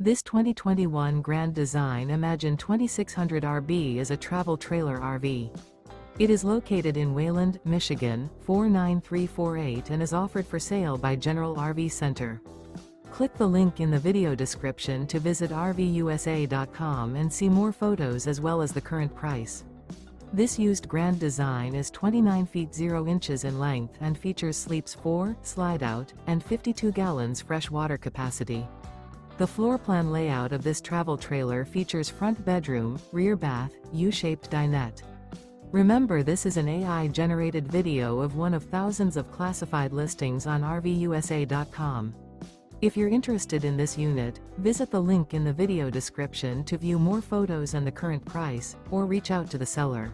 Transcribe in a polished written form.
This 2021 Grand Design Imagine 2600 RB is a travel trailer RV. It is located in Wayland, Michigan, 49348 and is offered for sale by General RV Center. Click the link in the video description to visit RVUSA.com and see more photos as well as the current price. This used Grand Design is 29 feet 0 inches in length and features sleeps 4, Slideout, and 52 gallons fresh water capacity. The floor plan layout of this travel trailer features front bedroom, rear bath, U-shaped dinette. Remember, this is an AI-generated video of one of thousands of classified listings on RVUSA.com. If you're interested in this unit, visit the link in the video description to view more photos and the current price, or reach out to the seller.